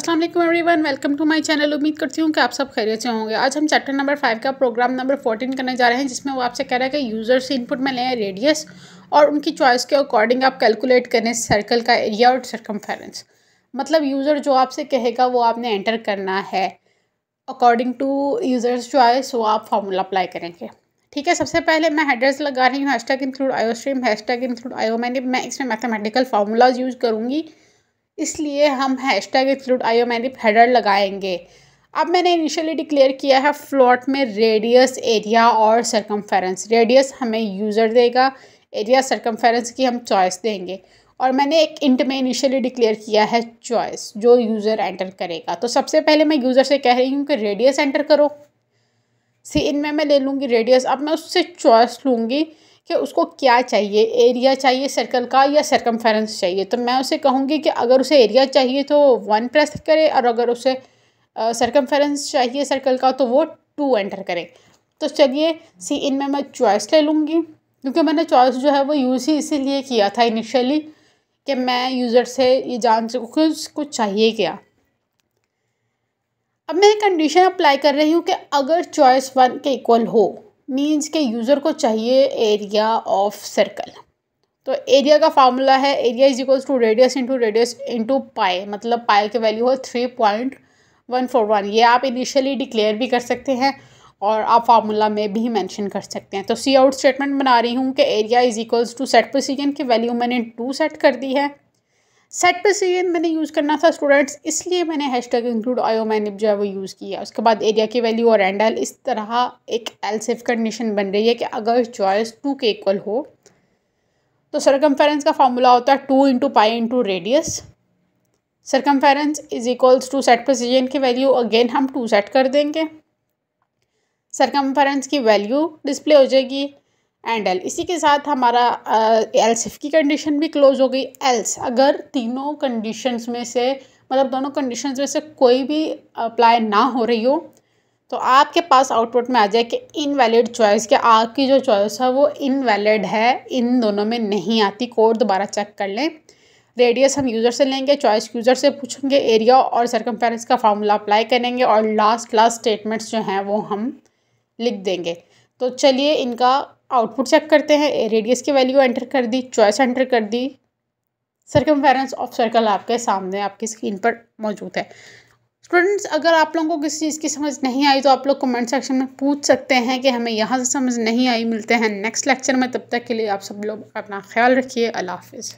अस्सलाम वालेकुम everyone, welcome to my channel. उम्मीद करती हूँ कि आप सब खैरियत से होंगे। आज हम चैप्टर नंबर 5 का प्रोग्राम नंबर 14 करने जा रहे हैं, जिसमें वो आपसे कह रहा है कि यूज़र से इनपुट में लें रेडियस और उनकी चॉइस के अकॉर्डिंग आप कैलकुलेट करें सर्कल का एरिया और सर्कमफेरेंस। मतलब यूज़र जो आपसे कहेगा वो आपने एंटर करना है, अकॉर्डिंग टू यूज़र्स चॉइस वो आप फार्मूला अप्लाई करेंगे। ठीक है, सबसे पहले मैं हेडर्स लगा रही हूँ, हैशटैग इंक्लूड आयो स्ट्रीम, हैशटैग इंक्लूड आयो मैनिप। मैं इसमें मैथमेटिकल फार्मूलाज यूज़ करूँगी, इसलिए हम हैशटैग इंक्लूड आयो मैनिप हेडर लगाएंगे। अब मैंने इनिशियली डिक्लेयर किया है फ्लोट में रेडियस, एरिया और सरकमफेरेंस। रेडियस हमें यूज़र देगा, एरिया सरकमफेरेंस की हम चॉइस देंगे, और मैंने एक इंट में इनिशियली डिक्लेयर किया है चॉइस जो यूज़र एंटर करेगा। तो सबसे पहले मैं यूज़र से कह रही हूँ कि रेडियस एंटर करो। सी इनमें मैं ले लूँगी रेडियस। अब मैं उससे चॉइस लूँगी कि उसको क्या चाहिए, एरिया चाहिए सर्कल का या सरकमफेरेंस चाहिए। तो मैं उसे कहूँगी कि अगर उसे एरिया चाहिए तो 1 प्रेस करे, और अगर उसे सरकमफेरेंस चाहिए सर्कल का तो वो 2 एंटर करे। तो चलिए सी इनमें मैं चॉइस ले लूँगी, क्योंकि मैंने चॉइस जो है वो यूज़ ही इसीलिए किया था इनिशियली कि मैं यूज़र से ये जान सकूँ कि उसको चाहिए क्या। अब मैं कंडीशन अप्लाई कर रही हूँ कि अगर चॉइस 1 के इक्वल हो, मीन्स के यूज़र को चाहिए एरिया ऑफ सर्कल। तो एरिया का फार्मूला है area is equals to radius into pi, मतलब पाई की वैल्यू है 3.141। ये आप इनिशियली डिक्लेयर भी कर सकते हैं और आप फार्मूला में भी मेंशन कर सकते हैं। तो सी आउट स्टेटमेंट बना रही हूँ कि area is equals to set position की वैल्यू मैंने 2 सेट कर दी है। सेट पोजीशन मैंने यूज़ करना था स्टूडेंट्स, इसलिए मैंने हैशटैग इंक्लूड आयो मैनिप जो है वो यूज़ किया। उसके बाद एरिया की वैल्यू और एंड एल। इस तरह एक एल्स इफ कंडीशन बन रही है कि अगर चॉइस 2 के इक्वल हो तो सरकमफेरेंस का फार्मूला होता है 2 into pi into radius. Circumference is equals to set position की वैल्यू अगेन हम 2 सेट कर देंगे, सरकमफेरेंस की वैल्यू डिस्प्ले हो जाएगी एंड एल। इसी के साथ हमारा एल्स इफ की कंडीशन भी क्लोज हो गई। एल्स अगर तीनों कंडीशंस में से, मतलब दोनों कंडीशंस में से कोई भी अप्लाई ना हो रही हो, तो आपके पास आउटपुट में आ जाए कि इनवैलिड चॉइस, कि आपकी जो चॉइस है वो इनवैलिड है, इन दोनों में नहीं आती। कोड दोबारा चेक कर लें। रेडियस हम यूज़र से लेंगे, चॉइस यूज़र से पूछेंगे, एरिया और सरकमफेरेंस का फार्मूला अप्लाई करेंगे, और लास्ट स्टेटमेंट्स जो हैं वो हम लिख देंगे। तो चलिए इनका आउटपुट चेक करते हैं। रेडियस की वैल्यू एंटर कर दी, चॉइस एंटर कर दी, सरकमफेरेंस ऑफ सर्कल आपके सामने आपकी स्क्रीन पर मौजूद है। स्टूडेंट्स, अगर आप लोगों को किसी चीज़ की समझ नहीं आई तो आप लोग कमेंट सेक्शन में पूछ सकते हैं कि हमें यहाँ से समझ नहीं आई। मिलते हैं नेक्स्ट लेक्चर में, तब तक के लिए आप सब लोग अपना ख्याल रखिए। अल्लाह हाफिज़।